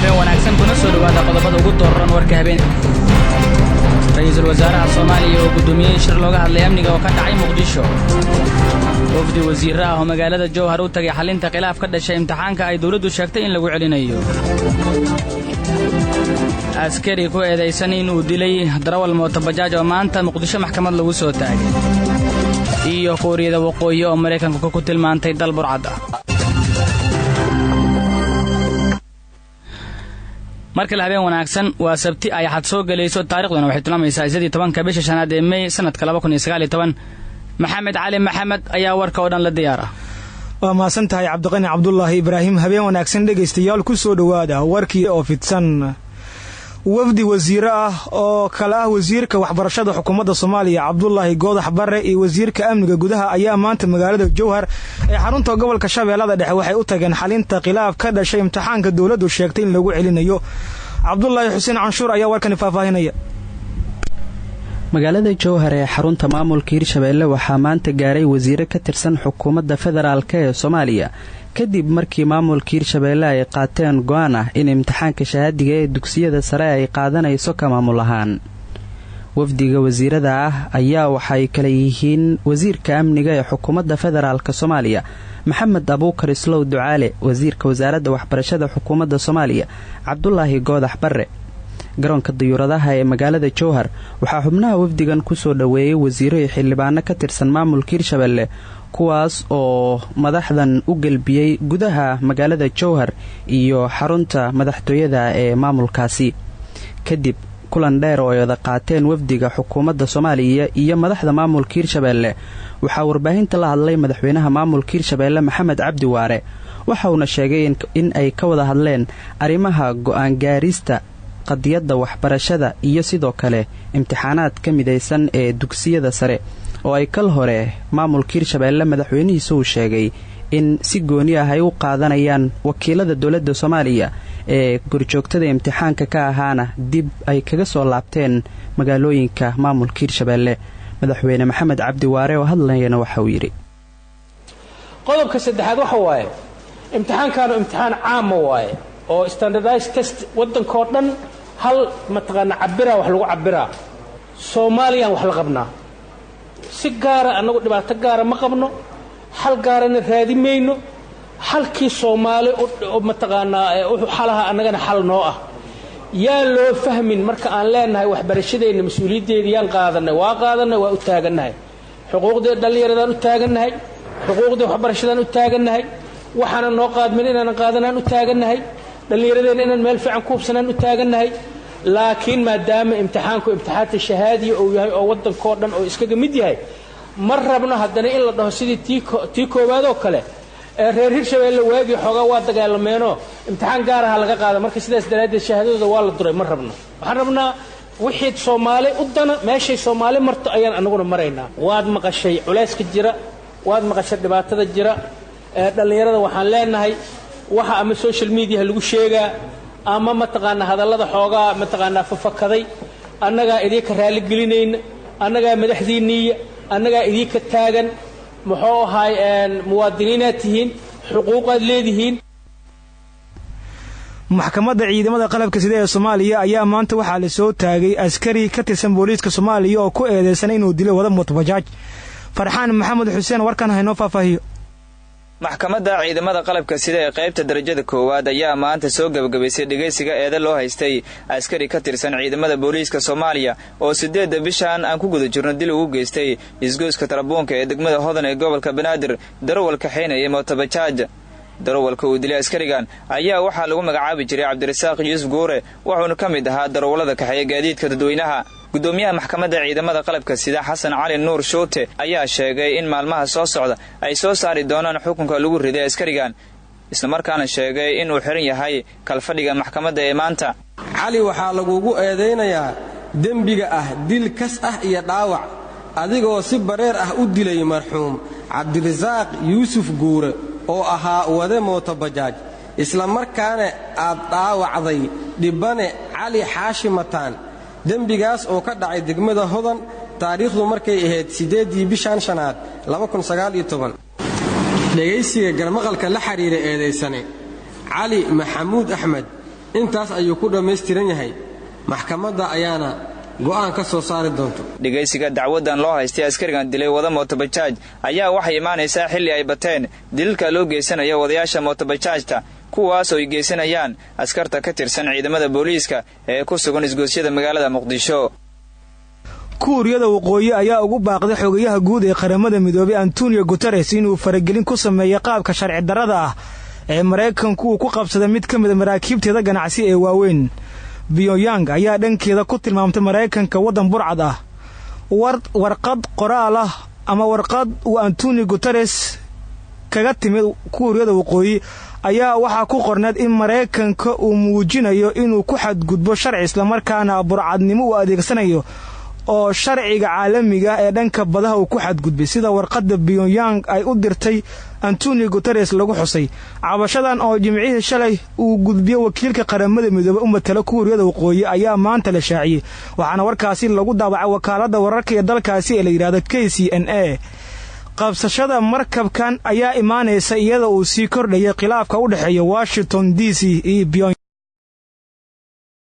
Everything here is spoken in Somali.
habeen wanaagsan kuna soo dhawaada qodobada ugu dooran warka habeen. Ra'iisul Wasaaraha Soomaaliya oo gudoomiyay shir looga hadlay amniga oo ka dhacay Muqdisho. Wafdi wasiirada oo magaalada Jowhar u tagay xalinta khilaaf ka dhashay imtixaanka ay dawladdu sheegtay in lagu celinayo. askari ku eedeysan inuu dilay darawal mooto bajaaj oo maanta Muqdisho maxkamad lagu soo taagay. iyo Kuuriyada Waqooyi oo Mareykanku ku tilmaantay dal burcad ah. marka habeen wanaagsan waa sabti ay xad soo galayso taariikhduna waxay tilmaamaysaa 17 bisha shanaad ee May sanadka 2019 maxamed cali maxamed ayaa warka oo dhan la diyaara. waa maasantahay Cabdiqani Cabdullaahi Ibraahim. habeen wanaagsan dhageystayaal ku soo dhawaada warkii oo fidsan. wafdi wasiir ah oo kala ah wasiirka waxbarashada xukuumadda Soomaaliya Cabdullaahi Goodax Barre iyo wasiirka amniga gudaha ayaa maanta magaalada Jowhar ee xarunta gobolka Shabeellada Dhexe waxay u tageen xalinta khilaaf ka dhashay imtixaanka dawladdu sheegtay in lagu celinayo. Cabdullaahi Xuseen Canshuur ayaa warkan faafahinaya. magaalada Jowhar ee xarunta maamulka Hirshabeelle waxaa maanta gaaray wasiir ka tirsan xukuumadda federaalka ee Soomaaliya kadib markii maamulka Hirshabeelle ay qaateen go'aan ah in imtixaanka shahaadiga ee dugsiyada sare ay qaadanayso ka maamul ahaan. wafdiga wasiirada ah ayaa waxay kala yihiin wasiirka amniga ee xukuumadda federaalka Soomaaliya Maxamed Abuukar Islow Ducaale, wasiirka wasaaradda waxbarashada xukuumadda Soomaaliya Cabdullaahi Goodax Barre. garoonka diyuuradaha ee magaalada Jowhar waxaa xubnaha wafdigan ku soo dhaweeyay wasiiro iyo xildhibaano ka tirsan maamulka Hirshabeelle kuwaas oo madaxdan u galbiyay gudaha magaalada Jowhar iyo xarunta madaxtooyada ee maamulkaasi. kadib kulan dheer oo ay wada qaateen wafdiga xukuumadda Soomaaliya iyo madaxda maamulka Hirshabeelle waxaa warbaahinta la hadlay madaxweynaha maamulka Hirshabeelle Maxamed Cabdi Waare. waxa uu sheegay in ay ka wada hadleen arrimaha go'aan gaarista qadiyadda waxbarashada iyo sidoo kale imtixaanaadka midaysan ee dugsiyada sare oo ay kal hore maamulka Hirshabeelle madaxweynihiisa uu sheegay in si gooni ah ay u qaadanayaan wakiilada dawladda Soomaaliya ee gurjoogtada imtixaanka ka ahaana dib ay kaga soo laabteen magaalooyinka maamulka Hirshabeelle. madaxweyne Maxamed Cabdi Waare oo hadlayna waxa uu yiri qodobka saddexaad waxa waaye imtixaankaanu imtixaan caam waaye oo standardized test wadanka oo dhan hal mataqaana cabira wax lagu cabira Soomaaliyan wax la qabnaa si gaar ah anagu dhibaato gaar ah ma qabno hal gaarana raadimayno halkii Soomaali oo mataqaana wuxuu xalaha anagana xal noo ah yaa loo fahmin marka aan leenahay waxbarashadeena mas'uuliyadeeda yaan qaadanay waa u taaganahay xuquuqda dhalinyarada u taaganahay xuquuqda waxbarashada u taaganahay waxaana noo qaadmin inaan qaadanaan u taaganahay dhalinyaradeena inaan meel fiican ku hubsanaan u taaganahay laakiin maadaama imtixaanku imtixaanka shahaadiga uu yahay oo wadanka oo dhan oo iskaga mid yahay mar rabno haddana in la dhaho sidii tii koowaad oo kale ee reer Hirshabeelle waagii xogaa waa dagaalameenoo imtixaan gaar ah laga qaado marka sidaas daraadeed shahaadadooda waa la duray mar rabno waxaan rabnaa wixii Soomaali u dana meeshay Soomaali marto ayaan anaguna maraynaa. waad maqashay culayska jira waad maqashay dhibaatada jira dhalinyarada waxaan leenahay waxa ama social media lagu sheegaa ama mataqaana hadallada xoogaa mataqaana fafakaday annaga idinka raali gelinayna annaga madaxdiiniya annaga idinka taagan muxuu ahay muwaadiniinaad tihiin xuquuqaad leedihiin. maxkamadda ciidamada qalabka sida ee Soomaaliya ayaa maanta waxaa la soo taagay askari ka tirsan booliiska Soomaaliya oo ku eedeysan inuu dilay wada mooto bajaaj. Farxaan Maxamed Xuseen warkan haynoo faafahiyo. maxkamadda ciidamada qalabka sida ee qaybta darajada koowaad ayaa maanta soo gabagabaysay dhageysiga eeda loo haystay askari ka tirsan ciidamada booliiska Soomaaliya oo 8 bishan aan ku guda jirno dil ugu geystay isgoyska Tarabuunka ee degmada Hodan ee gobolka Banaadir darawalka xeynaya mooto bajaaj. darawalka uu dilay askarigan ayaa waxaa lagu magacaabi jiray Cabdirasaaq Yuusuf Goore wuxuuna ka mid ahaa darawalada kaxeeya gaadiidka dadweynaha. gudoomiyaha maxkamadda ciidamada qalabka sida Xasan Cali Nuur Shoote ayaa sheegay in maalmaha soo socda ay soo saari doonaan xukunka lagu riday askarigan isla markaana sheegay in uu xiran yahay kalfadhiga maxkamadda ee maanta. cali waxaa lagugu eedeynayaa dembiga ah dil kas ah iyo dhaawac adigoo si bareer ah u dilay marxuum Cabdirasaaq Yuusuf Goore oo ahaa wade mooto bajaaj isla markaana aad dhaawacday dhibane Cali Xaashi Mataan. dembigaas oo ka dhacay degmada Hodan taariikhdu markay ahayd 8 bishan shanaad 2019. dhageysiga garmaqalka la xiriira eedeysane Cali Maxamuud Axmed intaas ayuu ku dhammaystiran yahay maxkamadda ayaana go'aan ka soo saari doonto. dhegaysiga dacwadan loo haystay askarigan dilay wada mootobajaaj ayaa waxay imaanaysaa xilli ay bateen dilka loo geysanayo wadayaasha mootobajaajta kuwaas oo ay geysanayaan askarta ka tirsan ciidamada booliiska ee ku sugan isgoosyada magaalada Muqdisho. kuuriyada waqooyi ayaa ugu baaqday xogayaha guud ee qaramada midoobay Antonio Guterres inuu faragelin ku sameeyo qaabka sharci darrada ah ee Mareykanku uu ku qabsaday mid ka mid ah maraakiibteeda ganacsi ee waaweyn. Pyongyang ayaa dhankeeda ku tilmaamtay Mareykanka wadan burcad ah. warqad qoraal ah ama warqad uu Antonio Guterres kaga timid kuuriyada waqooyi ayaa waxaa ku qorneed in Mareykanka uu muujinayo inuu ku xadgudbo sharci isla markaana burcadnimo u adeegsanayo oo sharciga caalamiga ee dhanka badaha uu ku xadgudbay sida warqadda Pyongyang ay u dirtay Antonio Guterres lagu xusay. cabashadan oo jimcihii shalay uu gudbiyo wakiilka qaramada midoobay u matala kuuriyada waqooyi ayaa maanta la shaaciyay waxaana warkaasi lagu daabacay wakaaladda wararka ee dalkaasi ee la yiraahdo KCNA. qabsashada markabkan ayaa imaanaysa iyada uu sii kordhayay khilaafka u dhaxeeya Washington DC iyo Pyongyang.